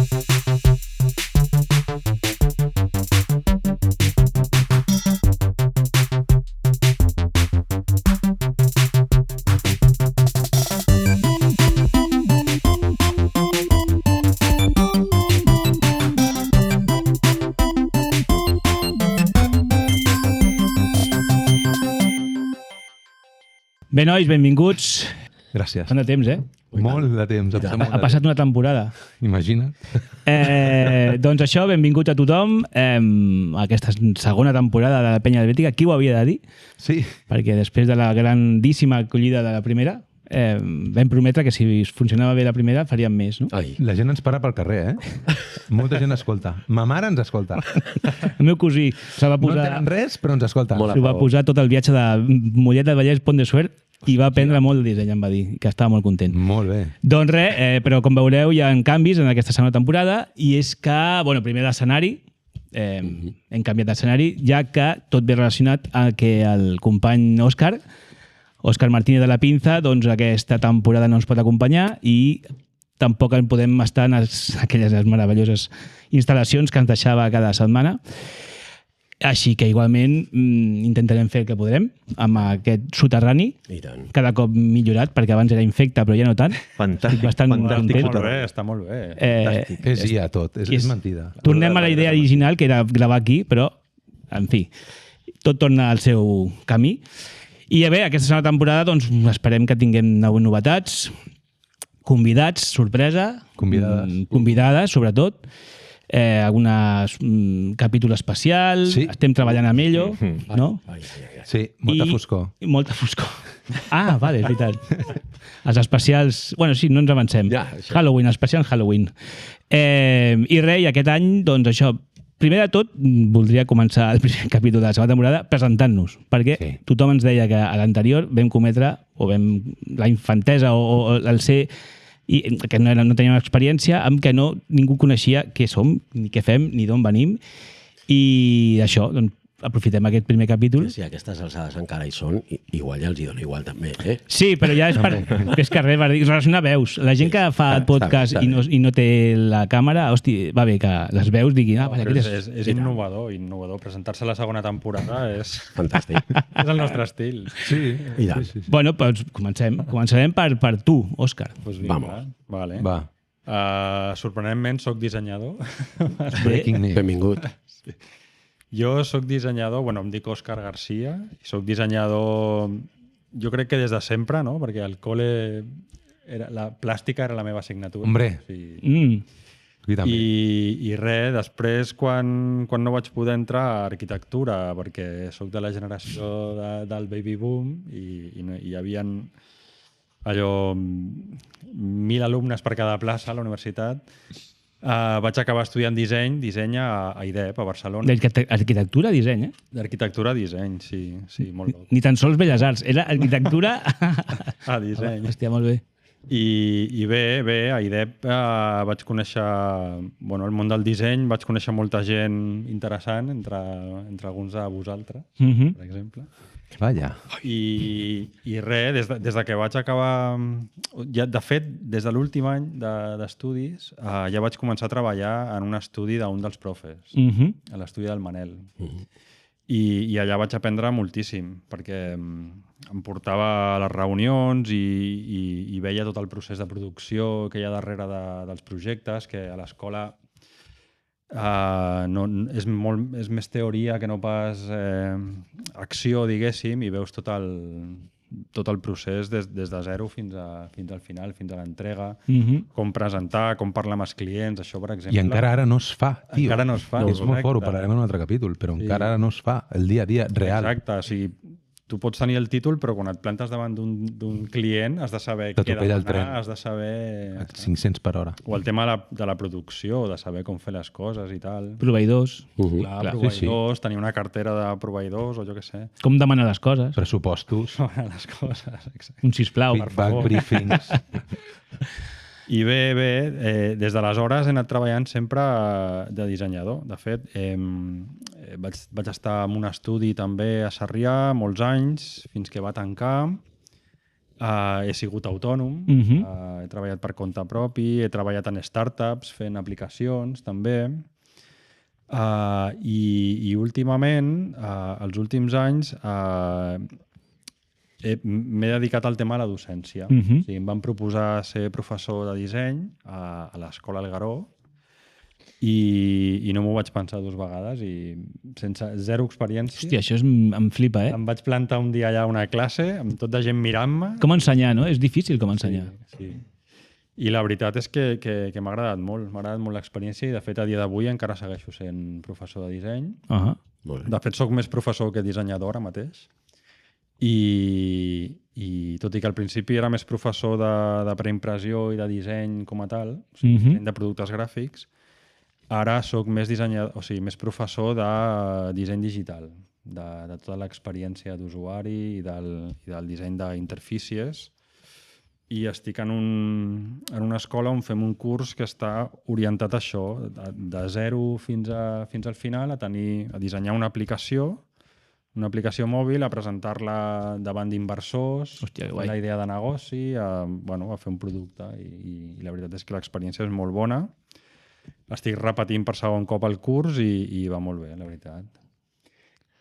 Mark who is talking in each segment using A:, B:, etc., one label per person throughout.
A: Bé, nois, benvinguts.
B: Gràcies.
A: Tant de temps,
B: Molt de temps.
A: Ha passat una temporada.
B: Imagina't.
A: Doncs això, benvinguts a tothom a aquesta segona temporada de la Penya Helvètica. Qui ho havia de dir?
B: Sí.
A: Perquè després de la grandíssima acollida de la primera, vam prometre que si funcionava bé la primera faríem més, no?
C: Ai.
B: La gent ens para pel carrer, Molta gent escolta. Ma mare ens escolta.
A: El meu cosí se va
B: No
A: posar...
B: entenen res, però ens escolta.
C: Molt
A: S'ho va posar tot el viatge de Mollet del Vallès, Pont de Suert, i va aprendre molt el disseny, em va dir, que estava molt content.
B: Molt bé.
A: Doncs res, però com veureu hi ha canvis en aquesta segona temporada, i és que, bueno, primer l'escenari, hem canviat d'escenari, ja que tot ve relacionat a que el company Òscar Martínez de la Pinza, doncs aquesta temporada no ens pot acompanyar i tampoc en podem estar en aquelles meravelloses instal·lacions que ens deixava cada setmana. Així que igualment intentarem fer el que podrem amb aquest soterrani,
C: I tant.
A: cada cop millorat, perquè abans era infecte, però ja no tant.
C: Fantàstic.
A: Estic bastant
C: fantàstic.
A: content.
D: Molt bé, està molt bé.
B: És IA tot, és mentida.
A: Tornem a la idea original, que era gravar aquí, però, en fi, tot torna al seu camí. I bé, aquesta segona temporada doncs, esperem que tinguem novetats, convidats, sorpresa, convidades, sobretot, algunes capítol especial,
B: Sí.
A: estem treballant amb ello, no?
B: Sí, molta foscor.
A: Molta foscor. Ah, vale, és veritat. Els especials... Bueno, sí, no ens avancem.
C: Ja, això.
A: Halloween, especial Halloween. I res, i aquest any, doncs això, primer de tot, voldria començar el primer capítol de la segona temporada presentant-nos, perquè
B: Sí.
A: tothom ens deia que a l'anterior vam cometre, o vam la infantesa, o el ser... I que no teníem experiència, amb que ningú coneixia què som, ni què fem, ni d'on venim. I això, doncs, aprofitem aquest primer capítol.
C: Si aquestes alçades encara hi són, igual ja els hi dona igual també,
A: Sí, però ja és que res, per relacionar veus. La gent que fa el podcast i no té la càmera, hosti, va bé que les veus diguin... Vale,
D: És innovador. Presentar-se a la segona temporada és
C: Fantàstic.
D: el nostre estil.
B: Sí.
C: I tant.
B: Sí.
A: Bueno, doncs comencem. Començarem per tu, Òscar.
D: Pues vinga,
C: Vamos.
D: Vale.
B: Va,
D: Sorprenentment, soc dissenyador.
B: breaking news.
C: Benvingut.
D: Jo soc dissenyador, em dic Òscar Garcia, i soc dissenyador, jo crec que des de sempre, no? Perquè al col·le la plàstica era la meva assignatura.
B: Hombre.
D: Sí.
B: Aquí també.
D: I res, després quan no vaig poder entrar a arquitectura, perquè sóc de la generació del baby boom i hi havia allò 1.000 alumnes per cada plaça a la universitat, vaig acabar estudiant disseny a IDEP, a Barcelona.
A: Arquitectura, disseny,
D: D'arquitectura, disseny, sí, molt loc.
A: Ni tan sols Belles Arts, era arquitectura...
D: Disseny.
A: Hòstia, molt bé.
D: I bé, a IDEP vaig conèixer, el món del disseny, vaig conèixer molta gent interessant, entre alguns de vosaltres, per exemple.
B: Vaja.
D: I res, des de que vaig acabar... Ja, de fet, des de l'últim any d'estudis, ja vaig començar a treballar en un estudi d'un dels profes, a l'estudi del Manel. I allà vaig aprendre moltíssim, perquè em portava a les reunions i veia tot el procés de producció que hi ha darrere dels projectes, que a l'escola és més teoria que no pas acció, diguéssim, i veus tot el procés des de zero fins al final, fins a l'entrega, com presentar, com parlar amb els clients, això, per exemple.
B: I encara ara no es fa, tio.
D: Encara no es fa.
B: És molt fort, ho parlarem en un altre capítol, però encara ara no es fa, el dia a dia real.
D: Exacte, o sigui, tu pots tenir el títol, però quan et plantes davant d'un client has de saber què
B: T'atropella el tren.
D: demanar, has de saber...
B: A 500 per hora.
D: O el tema de la producció, de saber com fer les coses i tal.
A: Proveïdors.
D: Clar, proveïdors,
B: sí.
D: tenir una cartera de proveïdors o jo què sé.
A: Com demanar les coses.
B: Pressupostos,
D: Les coses, exacte.
A: Un sisplau.
B: feedback, briefings...
D: I bé, des d'aleshores he anat treballant sempre de dissenyador. De fet, vaig estar en un estudi també a Sarrià molts anys, fins que va tancar. He sigut autònom, he treballat per compte propi, he treballat en startups fent aplicacions també. I últimament, els últims anys, m'he dedicat al tema de la docència. O sigui, em van proposar ser professor de disseny a l'Escola El Garó i no m'ho vaig pensar dues vegades i sense zero experiència.
A: Hòstia, això em flipa,
D: Em vaig plantar un dia allà a una classe amb tot de gent mirant-me.
A: Com ensenyar, no? És difícil com ensenyar.
D: Sí. I la veritat és que m'ha agradat molt. M'ha agradat molt l'experiència i, de fet, a dia d'avui encara segueixo sent professor de disseny. De fet, sóc més professor que dissenyador ara mateix. I tot i que al principi era més professor de preimpressió i de disseny com a tal, o sigui, disseny de productes gràfics, ara sóc més dissenyador, o sigui, més professor de disseny digital, de tota l'experiència d'usuari i del disseny d'interfícies. I estic en una escola on fem un curs que està orientat a això, de zero fins al final, a dissenyar una aplicació mòbil, a presentar-la davant d'inversors, la idea de negoci, a fer un producte. I la veritat és que l'experiència és molt bona. Estic repetint per segon cop el curs i va molt bé, la veritat.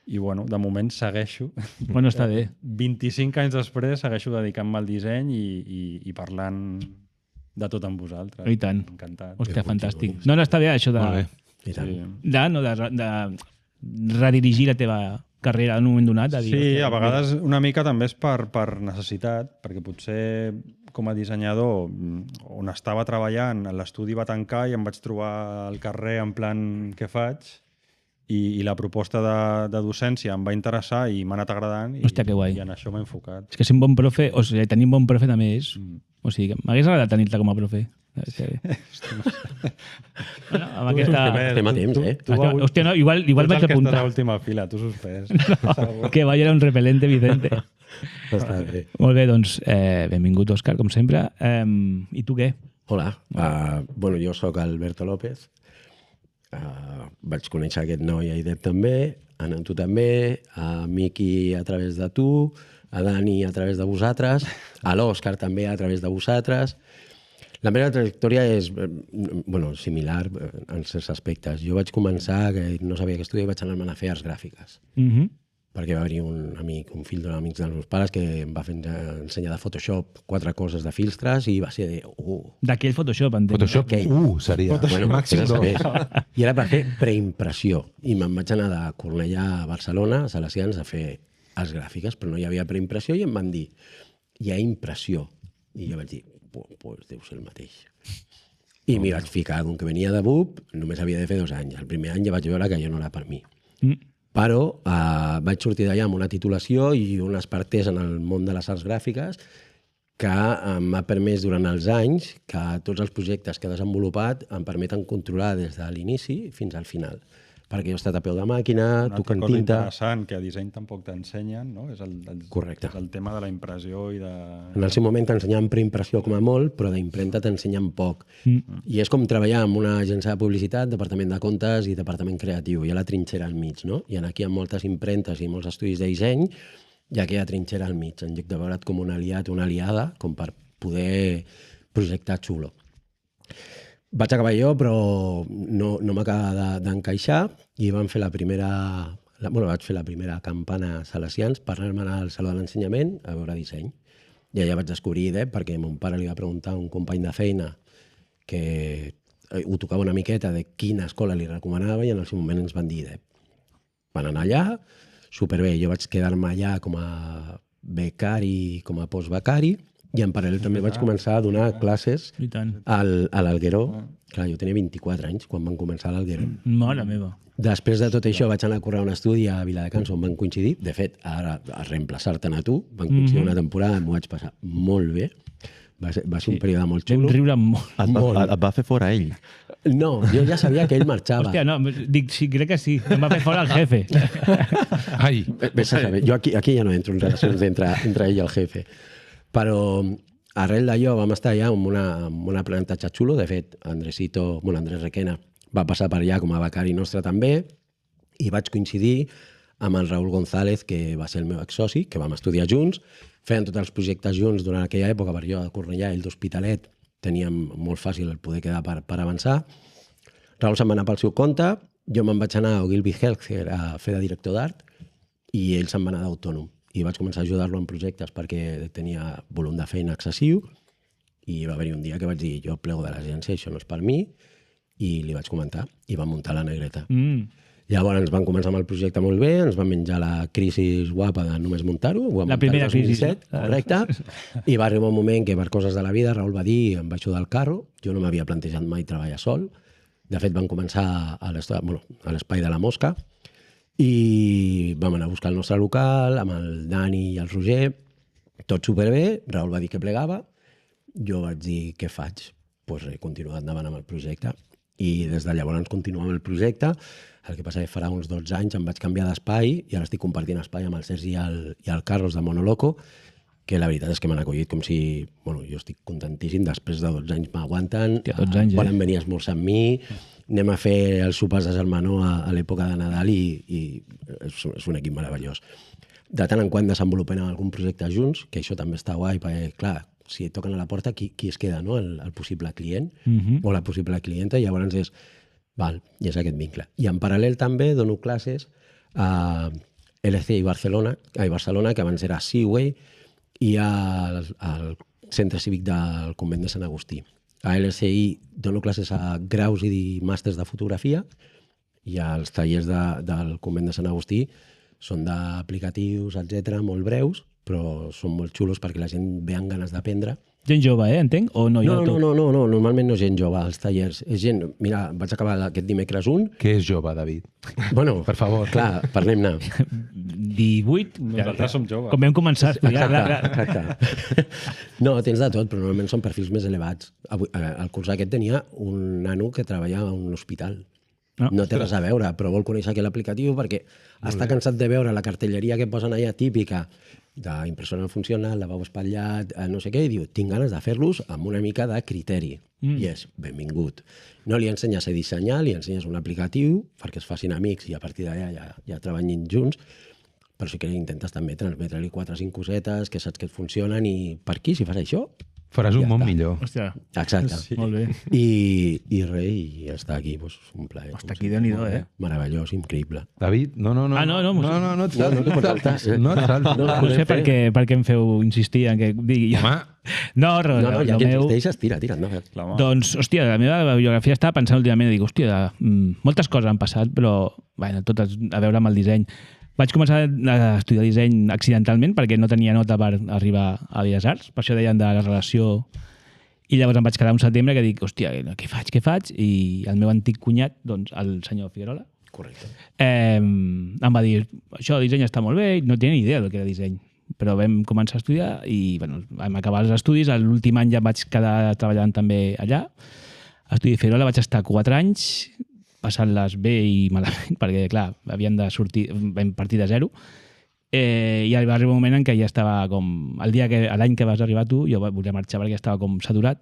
D: I, de moment segueixo.
A: Bueno, està bé.
D: 25 anys després segueixo dedicant-me al disseny i parlant de tot amb vosaltres.
A: I tant.
D: Encantat.
A: Hòstia, fantàstic. No, està bé això de redirigir la teva carrera en un moment donat.
D: Sí, a vegades una mica també és per necessitat, perquè potser com a dissenyador, on estava treballant, l'estudi va tancar i em vaig trobar al carrer en plan què faig, i la proposta de docència em va interessar i m'ha anat agradant.
A: Hòstia, que guai.
D: I en això m'he enfocat.
A: És que ser un bon profe, o sigui, tenir un bon profe també és... O sigui, m'hagués agradat tenir-te com a profe. Amb aquesta...
C: Estem a temps,
A: Hòstia, no, igual vaig apuntar.
D: Tu ets el que està a l'última fila, tu suspès.
A: Que vaya un repelente, Vicente.
C: Està bé.
A: Molt bé, doncs, benvingut, Òscar, com sempre. I tu què?
C: Hola. Jo sóc Alberto López. Vaig conèixer aquest noi a IDEP també, a tu també, a Miqui a través de tu, a Dani a través de vosaltres, a l'Òscar també a través de vosaltres. La meva trajectòria és similar en certs aspectes. Jo vaig començar, que no sabia què estudiar, i vaig anar a fer arts gràfiques. Perquè va haver-hi un fill d'un amic dels meus pares que em va fer ensenyar de Photoshop 4 coses de filtres i va ser de...
A: D'aquell Photoshop, entenc.
B: Photoshop seria màxim 2.
C: I era per fer preimpressió. I me'n vaig anar de Cornellà a Barcelona, a Salesians, a fer arts gràfiques, però no hi havia preimpressió i em van dir, hi ha impressió. I jo vaig dir, pues deu ser el mateix. I m'hi vaig ficar, com que venia de BUP, només havia de fer 2 anys. El primer any ja vaig veure que jo no era per mi. Però vaig sortir d'allà amb una titulació i una expertesa en el món de les arts gràfiques que m'ha permès durant els anys que tots els projectes que he desenvolupat em permeten controlar des de l'inici fins al final. Perquè jo he estat a peu de màquina, tocant tinta...
D: Una cosa interessant que a disseny tampoc t'ensenyen, no? És el tema de la impressió i de...
C: En el seu moment t'ensenyaven preimpressió com a molt, però d'impremta t'ensenyen poc. I és com treballar en una agència de publicitat, departament de comptes i departament creatiu. Hi ha la trinxera al mig, no? I aquí hi ha moltes impremtes i molts estudis de disseny, hi ha aquella trinxera al mig, en lloc de veure't com un aliat o una aliada, com per poder projectar xulo. Vaig acabar jo, però no m'acaba d'encaixar i vaig fer la primera campana a Salesians per anar al Saló de l'Ensenyament a veure disseny. I allà vaig descobrir IDEP perquè mon pare li va preguntar a un company de feina que ho tocava una miqueta de quina escola li recomanava i en el seu moment ens van dir IDEP. Van anar allà, superbé. Jo vaig quedar-me allà com a becari, com a postbecari, i en paral·lel també vaig començar a donar classes a l'Algueró. Clar, jo tenia 24 anys quan van començar a l'Algueró.
A: Mare meva.
C: Després de tot això vaig anar a córrer un estudi a Viladecans on van coincidir. De fet, ara a reemplaçar-te'n a tu, van coincidir una temporada, m'ho vaig passar molt bé. Va ser un període molt xulo.
A: Vam riure molt.
B: Et va fer fora ell?
C: No, jo ja sabia que ell marxava.
A: Hòstia, no, dic, sí, crec que sí. Em va fer fora el jefe.
B: Ai.
C: Vés a saber. Jo aquí ja no entro en relacions entre ell i el jefe. Però arrel d'allò vam estar allà amb un aprenentatge xulo. De fet, Andrés Requena va passar per allà com a becari nostre també i vaig coincidir amb el Raúl González, que va ser el meu exsoci, que vam estudiar junts, feien tots els projectes junts durant aquella època, perquè jo a Cornellà, ell d'Hospitalet, teníem molt fàcil el poder quedar per avançar. Raül se'n va anar pel seu compte, jo me'n vaig anar a Ogilvy Healthcare a fer de director d'art i ell se'n va anar d'autònom. I vaig començar a ajudar-lo en projectes perquè tenia volum de feina excessiu i va haver-hi un dia que vaig dir jo plego de l'agència, això no és per mi, i li vaig comentar i vam muntar la Negreta. Llavors ens van començar amb el projecte molt bé, ens van menjar la crisi guapa de només muntar-ho, ho vam
A: La
C: muntar
A: primera
C: el 2017,
A: crisi.
C: correcte, i va arribar un moment que per coses de la vida Raül va dir, em vaig xudar el carro, jo no m'havia plantejat mai treballar sol, de fet vam començar a l'Espai de la Mosca i vam anar a buscar el nostre local amb el Dani i el Roger, tot superbé, Raül va dir que plegava, jo vaig dir què faig? Doncs res, continuar endavant amb el projecte i des de llavors continuem amb el projecte. El que passa és que farà uns 12 anys em vaig canviar d'espai i ara estic compartint espai amb el Sergi i el Carlos de Monoloco, que la veritat és que m'han acollit com si... Bueno, jo estic contentíssim, després de 12 anys m'aguanten,
A: 12 anys,
C: volen venir a esmorzar amb mi, anem a fer els sopars de germanor a l'època de Nadal i és un equip meravellós. De tant en quant desenvolupem algun projecte junts, que això també està guai, perquè, clar, si et toquen a la porta, qui es queda, no? El possible client o la possible clienta, i llavors és, val, i és aquest vincle. I en paral·lel també dono classes a LCI Barcelona, que abans era Seaway, i al Centre Cívic del Convent de Sant Agustí. A LCI dono classes a graus i màsters de fotografia i els tallers del Convent de Sant Agustí són d'aplicatius, etc, molt breus, però són molt xulos perquè la gent ve amb ganes d'aprendre.
A: Gent jove, entenc? O no hi ha tot?
C: No, normalment no és gent jove als tallers. És gent... Mira, vaig acabar aquest dimecres un.
B: Què és jove, David?
C: Bueno,
B: Per favor.
C: clar, parlem-ne.
A: 18?
D: Nosaltres som joves.
A: Com vam començar a estudiar.
C: Exacte. No, tens de tot, però normalment són perfils més elevats. El curs aquest tenia un nano que treballava a un hospital. No té res a veure, però vol conèixer aquell aplicatiu perquè està cansat de veure la cartelleria que posen allà típica d'impressora no funciona, lavabo espatllat, no sé què, i diu, tinc ganes de fer-los amb una mica de criteri. I és benvingut. No li ensenyes a dissenyar, li ensenyes un aplicatiu perquè es facin amics i a partir d'allà ja treballin junts, però sí que intentes també transmetre-li 4 o 5 cosetes que saps que et funcionen i per aquí, si fas això,
B: Faràs un
C: Ja
B: món
C: està.
B: millor.
A: Hòstia,
C: exacte.
D: Sí.
A: molt bé.
C: I res, i estar aquí, doncs, un plaer.
A: Hasta aquí, Déu-n'hi-do,
C: Meravellós, increïble.
B: David, no.
A: No,
B: no et saltis.
C: no pots saltar.
B: No et saltis.
A: No sé per què em feu insistir en què digui jo.
B: Home,
A: No,
C: Ja
A: el
C: que
A: meu...
C: existeixes, tira, endavant.
D: Clar, home.
A: Doncs, hòstia, la meva biografia estava pensant últimament, dic, hòstia, moltes coses han passat, però, bueno, totes a veure amb el disseny. Vaig començar a estudiar disseny accidentalment perquè no tenia nota per arribar a Belles Arts, per això deien de la relació. I llavors em vaig quedar un setembre que dic, hòstia, què faig? I el meu antic cunyat, doncs, el senyor Figuerola,
C: Correcte.
A: em va dir, això de disseny està molt bé, no tenia ni idea del que era disseny, però vam començar a estudiar i bueno, vam acabar els estudis, l'últim any ja em vaig quedar treballant també allà. A Estudi Figuerola vaig estar 4 anys, passant-les bé i malament, perquè clar, havíem de sortir, vam partir de zero, i va arribar un moment en què ja estava com... L'any que vas arribar tu, jo volia marxar perquè estava com saturat.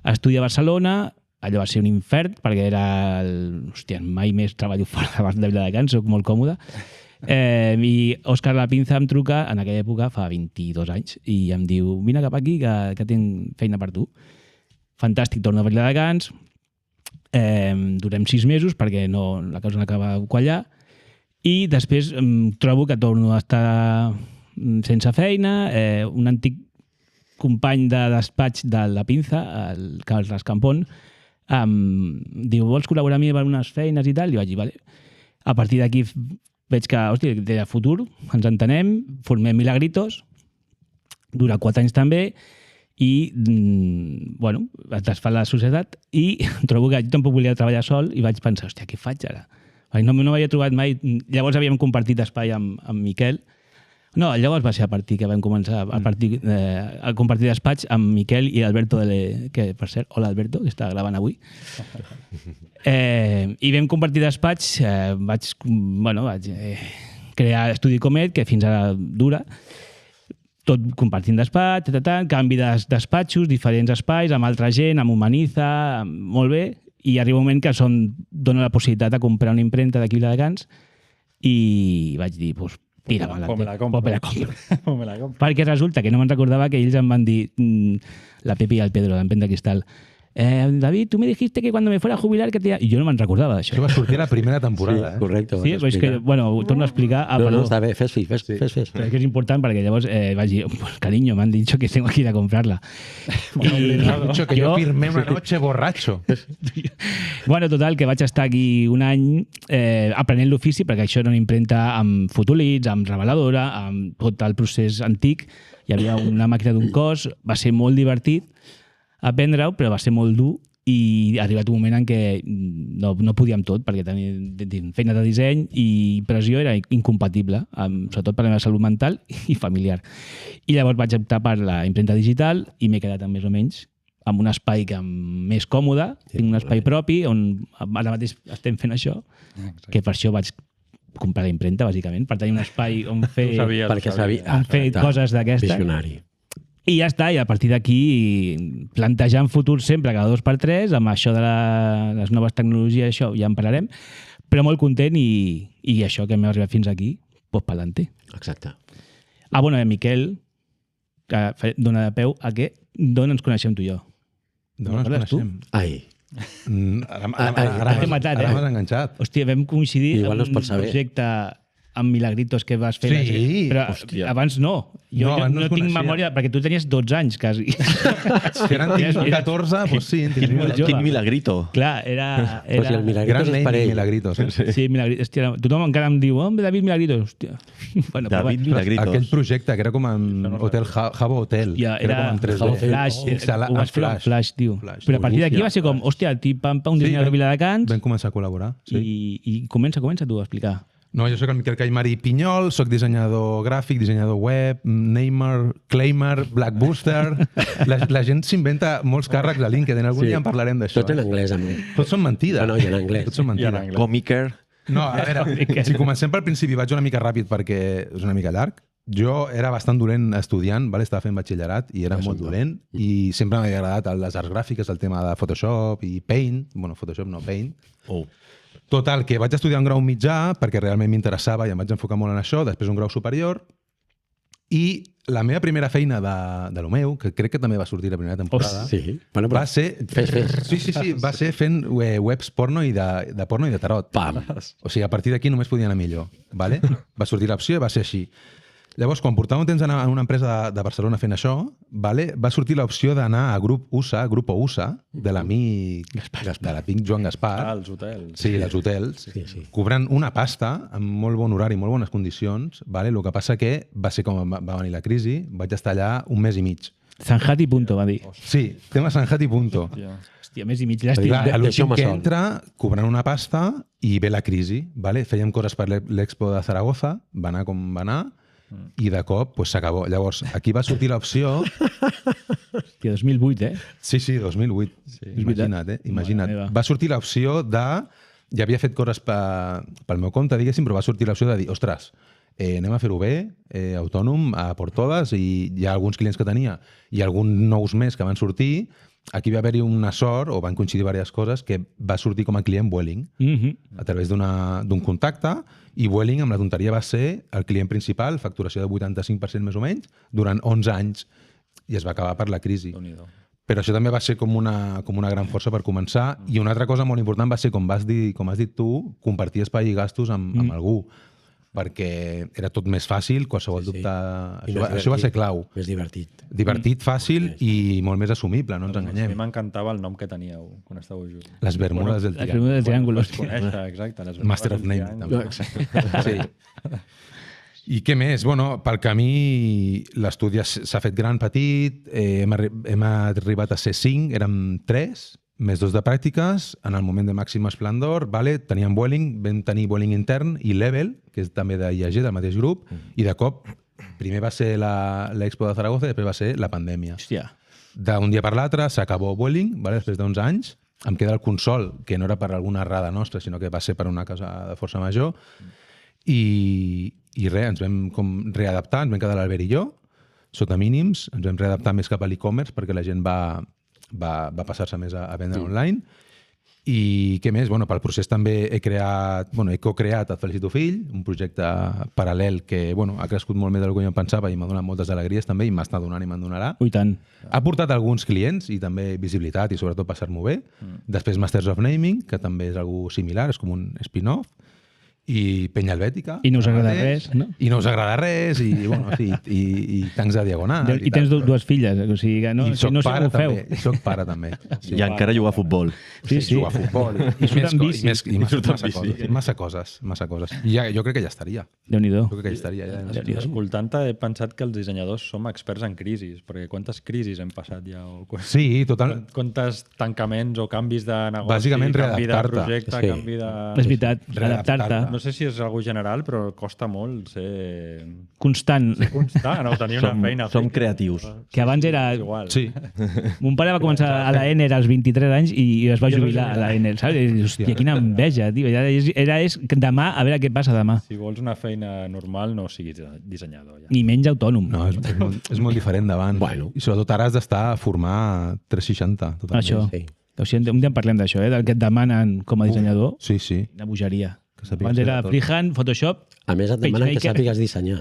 A: Estudi a Barcelona, allò va ser un infern, perquè era... Hòstia, mai més treballo fora de Viladecans, soc molt còmode. I Òscar Lapinza em truca, en aquella època, fa 22 anys, i em diu, vine cap aquí, que tinc feina per tu. Fantàstic, torno a Viladecans, durem 6 mesos, perquè la cosa no acaba de quallar, i després trobo que torno a estar sense feina. Un antic company de despatx de la Pinza, el Carles Rascampón, diu, vols col·laborar amb mi per unes feines i tal? I vaig dir, vale. A partir d'aquí veig que, hòstia, té futur, ens entenem, formem Milagritos, dura 4 anys també, i, bueno, es desfà la societat i trobo que jo tampoc volia treballar sol i vaig pensar, hòstia, què faig ara? No m'havia trobat mai... Llavors havíem compartit espai amb Miquel. No, llavors va ser a partir que vam començar a compartir despatx amb Miquel i Alberto, que per cert, hola Alberto, que està gravant avui. I vam compartir despatx, vaig crear Estudi Comet, que fins ara dura, tot compartint despatx, canvi de despatxos, diferents espais, amb altra gent, amb Humaniza, molt bé, i arriba un moment que dona la possibilitat de comprar una impremta d'aquí a Viladecans i vaig dir, doncs, tira malalt.
D: Pues me la compro. Pues me la compro.
A: Perquè resulta que no me'n recordava que ells em van dir, la Pepi i el Pedro, d'Empenta Cristal, David, tú me dijiste que cuando me fuera a jubilar que te... I jo no me'n recordava d'això.
B: Això va sortir a la primera
C: Sí,
B: temporada,
C: correcte.
A: Sí, però és que, bueno, ho torno a explicar.
C: No, està bé, fes.
A: Però és que és important perquè llavors vaig dir, pues, cariño, me han dicho que tengo que ir a comprarla.
B: Me han dicho que yo firmé una noche borracho.
A: Bueno, total, que vaig estar aquí un any aprenent l'ofici, perquè això era una imprenta amb fotolits, amb reveladora, amb tot el procés antic. Hi havia una màquina d'un cos, va ser molt divertit aprendre-ho, però va ser molt dur i ha arribat un moment en què no podíem tot, perquè tenia feina de disseny i pressió era incompatible, sobretot per la meva salut mental i familiar. I llavors vaig optar per la impremta digital i m'he quedat amb més o menys amb un espai més còmode, tinc un espai propi on ara mateix estem fent això, que per això vaig comprar la impremta, bàsicament, per tenir un espai on fer, coses d'aquestes.
C: Visionari.
A: I ja està, i a partir d'aquí plantejant futur sempre cada 2x3, amb això de les noves tecnologies, això ja en parlarem, però molt content i això que hem arribat fins aquí, pues pa'lante.
C: Exacte.
A: Bueno, Miquel, que dona de peu a d'on ens coneixem tu i jo.
B: D'on ens coneixem?
C: Ai.
B: Ara
A: t'he matat,
B: m'has enganxat.
A: Hòstia, vam coincidir
C: Igual no es
A: en
C: pot
A: un
C: saber.
A: projecte amb Milagritos que vas fer.
B: Sí,
A: però
D: hòstia.
A: abans no. Jo
B: No, abans no
A: no
B: es
A: tinc
B: coneixia.
A: memòria, perquè tu tenies 12 anys, quasi.
B: Si eren 14, doncs sí, en tindria
A: molt jove.
E: Quin milagrito.
A: Clar, era...
C: Però si el Milagritos
B: Gran
C: és per
B: name
C: ell.
B: Milagritos.
A: Sí, Milagritos. Hòstia, tothom encara em diu, David Milagritos. Hòstia. Bueno, però
E: David
A: bueno.
E: Milagritos.
B: Aquell projecte que era com en Hotel Jabo Hotel.
A: Ja,
B: que
A: era
B: com en 3D.
C: Jabo
A: Flash, ho vas fer amb Flash, tio.
B: Flash.
A: Però a partir d'aquí va ser com, hòstia, el tip un dissenyador de Viladecans
B: Vam començar a col·laborar. Sí.
A: i comença tu a explicar.
B: No, jo sóc el Miquel Caimari Pinyol, sóc dissenyador gràfic, dissenyador web, namer, claimer, blackbooster... La gent s'inventa molts càrrecs a LinkedIn. Algun dia en parlarem d'això.
C: Tots en anglès, a més.
B: Tots són mentida.
C: No, i en anglès.
B: Tots són mentida.
E: Comiker.
B: No, a veure, si comencem pel principi, vaig una mica ràpid perquè és una mica llarg. Jo era bastant dolent estudiant, vale? Estava fent batxillerat i era molt dolent i sempre m'havia agradat les arts gràfiques, el tema de Photoshop i Paint. Bueno, Photoshop no, Paint. Total, que vaig estudiar un grau mitjà perquè realment m'interessava i em vaig enfocar molt en això, després un grau superior, i la meva primera feina de lo meu, que crec que també va sortir la primera temporada,
C: Sí. Bueno, però
B: va ser...
C: Fes.
B: Sí, va ser fent webs porno i de porno i de tarot.
C: Pam.
B: O sigui, a partir d'aquí només podia anar millor. Vale? Va sortir l'opció i va ser així. Llavors, quan portava un temps d'anar a una empresa de Barcelona fent això, vale, va sortir l'opció d'anar a Grupo USA, de l'amic Joan Gaspar.
D: Els hotels.
B: Sí, dels hotels,
C: Sí.
B: cobrant una pasta amb molt bon horari, molt bones condicions. Vale? El que passa que va ser com va venir la crisi, vaig estar allà un mes i mig.
A: Zanjat i punto, va dir.
B: Sí, tema Sanjat i punto.
A: Hòstia, més i mig.
B: Clar,
A: Llàstima.
B: a l'últim
C: Deixeu-me
B: que
C: sol.
B: entra, cobrant una pasta i ve la crisi. Vale? Fèiem coses per l'Expo de Zaragoza, va anar com va anar, i de cop pues, s'acabó. Llavors, aquí va sortir l'opció...
A: Hòstia, 2008,
B: Sí, 2008. Sí, imagina't, imagina't.
A: Mare meva.
B: Va sortir l'opció de... Ja havia fet coses pel meu compte, diguéssim, però va sortir l'opció de dir, ostres, anem a fer-ho bé, autònom, a por todas, i hi ha alguns clients que tenia i alguns nous més que van sortir. Aquí va haver-hi una sort, o van coincidir diverses coses, que va sortir com a client Vueling, a través d'un contacte, i Vueling, amb la tonteria, va ser el client principal, facturació de 85% més o menys, durant 11 anys, i es va acabar per la crisi. Però això també va ser com una gran força per començar. I una altra cosa molt important va ser, com has dit tu, compartir espai i gastos amb algú, perquè era tot més fàcil, qualsevol dubte... Això va ser clau.
C: Més divertit.
B: Divertit, fàcil i molt més assumible, no ens
D: A mi
B: enganyem.
D: m'encantava el nom que teníeu quan estàveu junts.
B: Les Bermudes del
A: Les
B: Triangle.
A: Bermudes del Triángulo.
D: Vas conèixer, exacte. Les
B: Master of
D: Bermudes
B: Name,
D: del
B: també.
D: Triangle.
B: Sí. I què més? Bueno, pel camí l'estudi s'ha fet gran, petit, hem arribat a ser 5, érem 3, més 2 de pràctiques, en el moment de màxim esplendor, vale? Teníem Vueling, vam tenir Vueling intern i Level, que és també d'IAG, del mateix grup, i de cop, primer va ser l'Expo de Zaragoza i després va ser la pandèmia.
A: Hòstia.
B: D'un dia per l'altre s'acabó Vueling, vale? Després d'11 anys, em queda el consol, que no era per alguna errada nostra, sinó que va ser per una cosa de força major, i res, ens vam com readaptar, ens vam quedar l'Albert i jo, sota mínims, ens vam readaptar més cap a l'e-commerce perquè la gent va passar-se més a vendre online, I què més? Bueno, pel procés també he co-creat Et felicito fill, un projecte paral·lel que ha crescut molt més del que jo em pensava i m'ha donat moltes alegries també i m'està donant i me'n donarà.
A: Ui, tant.
B: Ha portat alguns clients i també visibilitat i sobretot passar-m'ho bé. Després Masters of Naming, que també és algo similar, és com un spin-off. I Penya Helvètica.
A: I no us agrada res, no?
B: I no us agrada res, i tancs de diagonal.
A: I tens dues filles, o sigui que no,
B: I soc
A: no sé com ho feu.
B: I soc pare també.
E: I encara jugar a futbol.
A: Sí.
B: Jugar a futbol.
A: I surt amb bici.
B: Massa coses. I jo crec que ja estaria.
A: Déu-n'hi-do.
B: Jo crec que ja estaria.
D: Escoltant-te he pensat que els dissenyadors som experts en crisis, perquè quantes crisis hem passat ja?
B: Sí, total.
D: Quantes tancaments o canvis de negoci,
B: Bàsicament
D: canvi de
B: readaptar-te.
D: projecte,
C: Sí.
D: canvi de...
A: És veritat, adaptar-te.
D: No sé si és algo general, però costa molt ser
A: Constant.
D: constant o tenir una feina.
E: Som
D: fixa.
E: creatius.
A: Que abans era...
D: Igual.
B: Sí.
A: Mon pare va començar a la Ener als 23 anys i es va jubilar a la Ener, saps? I, hòstia, quina enveja, tio. És demà, a veure què passa demà.
D: Si vols una feina normal, no siguis dissenyador. Ja.
A: Ni menys autònom.
B: No, és molt diferent d'abans.
C: Bueno.
B: I sobretot ara has d'estar a formar 360. Totalment.
A: Això.
C: Sí.
A: O sigui, un dia en parlem d'això, del que et demanen com a dissenyador.
B: Sí, sí.
A: Una bogeria.
B: Que sàpigues
A: Abans era
B: fer tot.
A: freehand, Photoshop.
C: A més, et demanen que
A: PageMaker.
C: sàpigues dissenyar.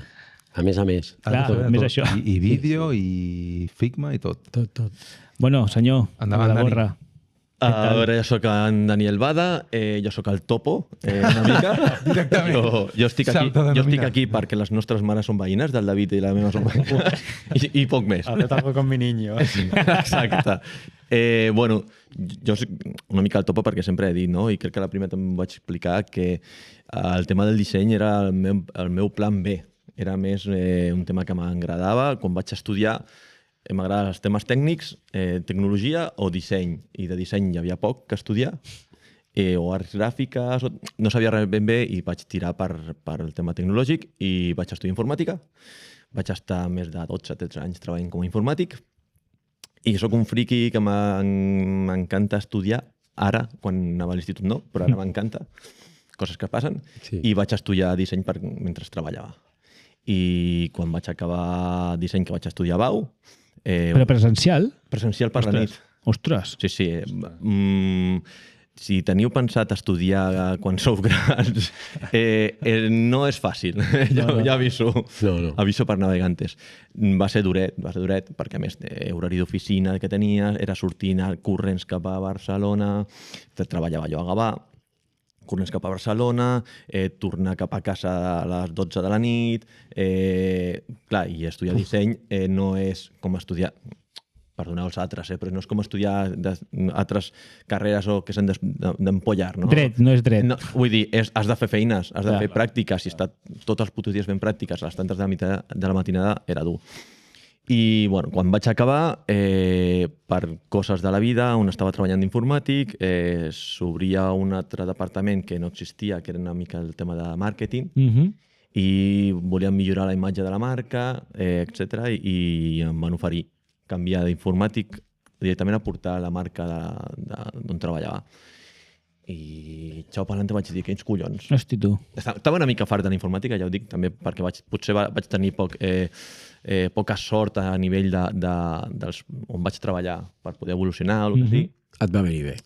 C: A més.
A: Clar,
B: Has de fer
A: més
B: tot.
A: això.
B: I vídeo, i Figma, i tot.
C: Tot.
A: Bueno, senyor,
B: Endavant,
A: la
B: Dani.
A: gorra.
E: A veure, jo sóc en Daniel Bada, jo sóc el topo, una mica.
B: Directament.
E: Jo estic aquí,
B: S'autodenomina.
E: jo estic aquí perquè les nostres mares són veïnes, del David i la meva són veïnes, i poc més.
D: Ha fet algo con mi niño.
E: Exacte. Bueno, jo soc una mica el topo perquè sempre he dit, no? I crec que la primera també em vaig explicar que el tema del disseny era el meu plan B. Era més un tema que m'agradava. Quan vaig estudiar m'agradaven els temes tècnics, tecnologia o disseny. I de disseny hi havia poc que estudiar, o arts gràfiques, no sabia res ben bé i vaig tirar per el tema tecnològic i vaig estudiar informàtica. Vaig estar més de 12-13 anys treballant com a informàtic i sóc un friqui que m'encanta estudiar ara, quan anava a l'institut no, però ara m'encanta, coses que passen,
C: Sí.
E: i vaig estudiar disseny mentre treballava. I quan vaig acabar disseny, que vaig estudiar a Bau,
A: Però presencial?
E: presencial per la nit.
A: Ostres.
E: Sí, sí. Si teniu pensat estudiar quan sou grans, no és fàcil. Ja aviso.
C: No.
E: Aviso per navegantes. Va ser duret, perquè a més horari d'oficina que tenia, era sortint a corrents cap a Barcelona, treballava jo a Gavà, corrents cap a Barcelona, tornar cap a casa a les 12 de la nit. Clar, i estudiar disseny no és com estudiar... Perdoneu els altres, però no és com estudiar altres carreres o que s'han d'empollar, no?
A: Dret, no és dret.
E: No, vull dir, has de fer feines, has de fer pràctiques, i estar tots els putos dies fent pràctiques a les tantes de la matinada era dur. I bueno, quan vaig acabar, per coses de la vida, on estava treballant d'informàtic, s'obria un altre departament que no existia, que era una mica el tema de màrqueting, i volien millorar la imatge de la marca, etc. I em van oferir canviar d'informàtic directament a portar la marca d'on treballava. I xau pa'lante vaig dir, quins collons.
A: Hosti, tu.
E: Estava una mica fart de la informàtica, ja ho dic, també perquè potser vaig tenir poca sort a nivell on vaig treballar per poder evolucionar o el que sigui.
C: Et va venir bé.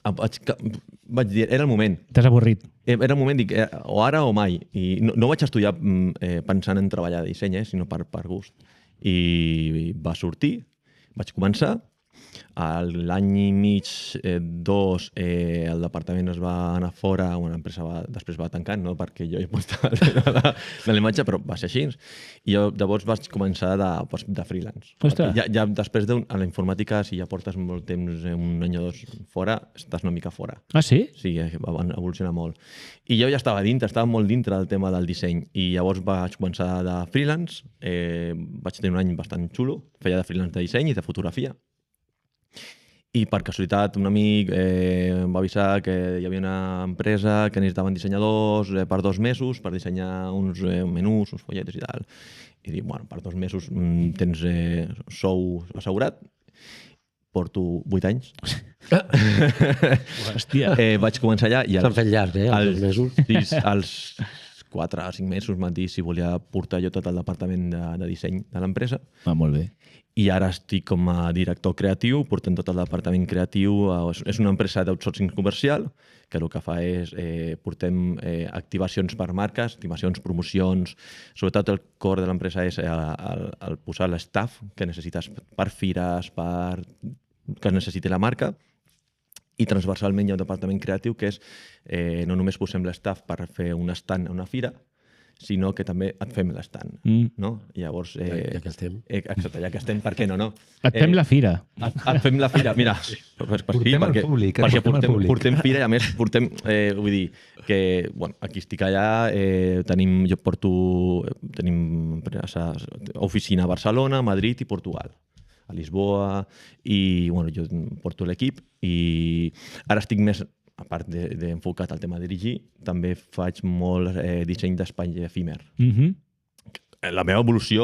E: Vaig dir, era el moment.
A: T'has avorrit.
E: Era el moment, dic, o ara o mai. I no vaig estudiar pensant en treballar de disseny, sinó per gust. I va sortir, vaig començar. L'any i mig, 2, el departament es va anar fora, l'empresa després va tancant, no? Perquè jo he postat de la imatge, però va ser així. I jo llavors vaig començar de freelance. Ja després a la informàtica, si ja portes molt temps, un any o dos fora, estàs una mica fora.
A: Ah, sí?
E: Sí, va evolucionar molt. I jo ja estava molt dintre del tema del disseny. I llavors vaig començar de freelance, vaig tenir un any bastant xulo, feia de freelance de disseny i de fotografia. I per casualitat un amic em va avisar que hi havia una empresa que necessitaven dissenyadors per 2 mesos per dissenyar uns menús, uns folletes i tal. I dic, bueno, per 2 mesos tens sou assegurat, porto 8 anys.
A: Hòstia.
E: Vaig començar allà i
C: S'han fet llargs, els 2 mesos.
E: Sí, als 4 o 5 mesos m'han dit si volia portar jo tot el departament de disseny de l'empresa.
A: Molt bé.
E: I ara estic com a director creatiu, portant tot el departament creatiu. És una empresa d'outsourcing comercial, que el que fa és portem activacions per marques, activacions, promocions. Sobretot el core de l'empresa és el posar l'staff que necessites per fires, que necessiti la marca. I transversalment hi ha un departament creatiu que és no només posem l'staff per fer un stand a una fira, sinó que també et fem l'stand. No? Llavors,
C: Ja que estem.
E: Exacte, ja que estem, per què no?
A: Et fem la fira.
E: Et fem la fira, mira.
B: Portem al públic,
E: Perquè
B: portem al públic.
E: portem fira i a més portem, vull dir, que bueno, aquí estic allà, tenim oficina a Barcelona, Madrid i Portugal, a Lisboa, i bueno, jo porto l'equip i ara estic més, a part d'enfocat al tema de dirigir, també faig molt disseny d'espai efímer. La meva evolució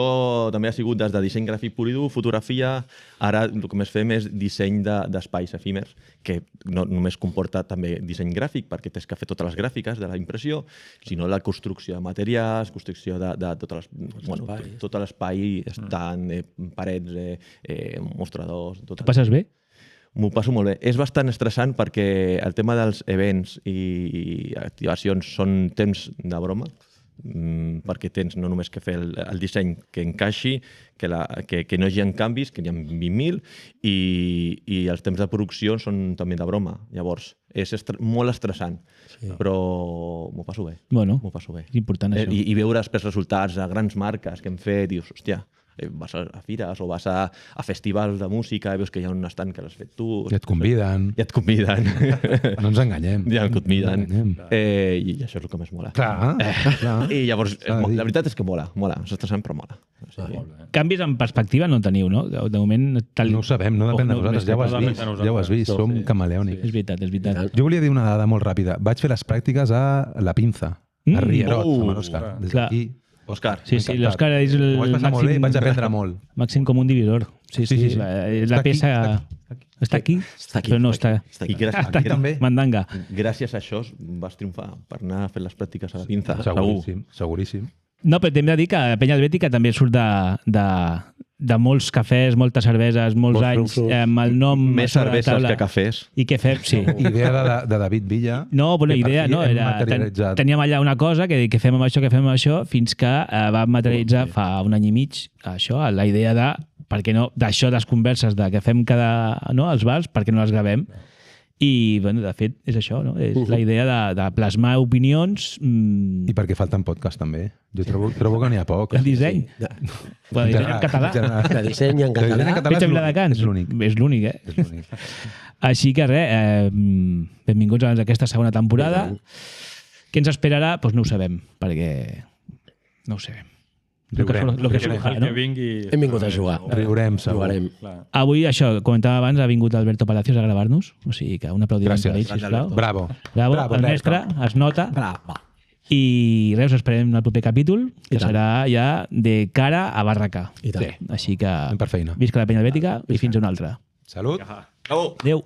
E: també ha sigut des de disseny gràfic pur i dur, fotografia, ara el que més fem és disseny d'espais efímers, que no només comporta també disseny gràfic, perquè tens que fer totes les gràfiques de la impressió, sinó la construcció de materials, construcció de tot l'espai, estant, parets, mostradors...
A: T'ho passes bé?
E: M'ho passo molt bé. És bastant estressant perquè el tema dels events i activacions són temps de broma, perquè tens no només que fer el disseny que encaixi, que no hi hagi canvis, que n'hi ha 20.000, i els temps de producció són també de broma. Llavors, és molt estressant, però m'ho passo bé.
A: Bueno,
E: m'ho passo bé.
A: és important això.
E: I veure després resultats de grans marques que hem fet, dius, hòstia, vas a fires o vas a festivals de música i veus que hi ha un estand que l'has fet tu.
B: I et conviden.
E: No
B: ens enganyem.
E: Ja et conviden. I això és el que més mola.
B: Clar.
E: I llavors, la veritat és que mola. És estressant, però mola.
A: Canvis en perspectiva no teniu, no? De moment...
B: No ho sabem, no depèn de nosaltres. Ja ho has vist, som camaleònics.
A: És veritat.
B: Jo volia dir una dada molt ràpida. Vaig fer les pràctiques a La Pinza, a Rierot, amb l'Òscar. Des d'aquí...
E: Òscar.
A: Sí, l'Òscar és el
B: Ho vaig passar molt bé, vaig aprendre molt.
A: màxim comú divisor. Sí. La peça... Està aquí, però no està...
E: I gràcies
B: també.
A: Mandanga.
E: Gràcies a això vas triomfar per anar a fer les pràctiques a la Pinza.
B: Seguríssim.
A: No, però hem de dir que Penya Helvètica també surt de molts cafès, moltes cerveses, molts anys, amb el nom...
E: Més cerveses que cafès.
A: I què fem? Sí.
B: Idea de David Villa.
A: No, però idea no, teníem allà una cosa que fem amb això, fins que vam materialitzar fa un any i mig això, la idea de, per què no, d'això, les converses que fem als bars, per què no les gravem? I, bueno, de fet, és això, no? És la idea de plasmar opinions...
B: I perquè falten podcast, també. Jo trobo que n'hi ha poc.
A: El disseny. Bueno, disseny en català.
C: De disseny en català.
A: Veig amb Viladecans.
B: És l'únic.
A: És l'únic, eh? Així que res, benvinguts a aquesta segona temporada. Què ens esperarà? Doncs no ho sabem, perquè no ho sabem.
B: Riurem.
C: Hem vingut a jugar.
B: Riurem, segur.
A: Avui, això, comentava abans, ha vingut Alberto Palacios a gravar-nos, o sigui que un aplaudiment per ell, sisplau.
B: Bravo.
A: El mestre es nota.
C: Bravo.
A: I res, us esperem el proper capítol, que serà ja de cara a Barraca.
C: I tant.
A: Així que
B: Anem per feina.
A: visca la Penya Helvètica i fins a una altra.
B: Salut.
A: Adéu.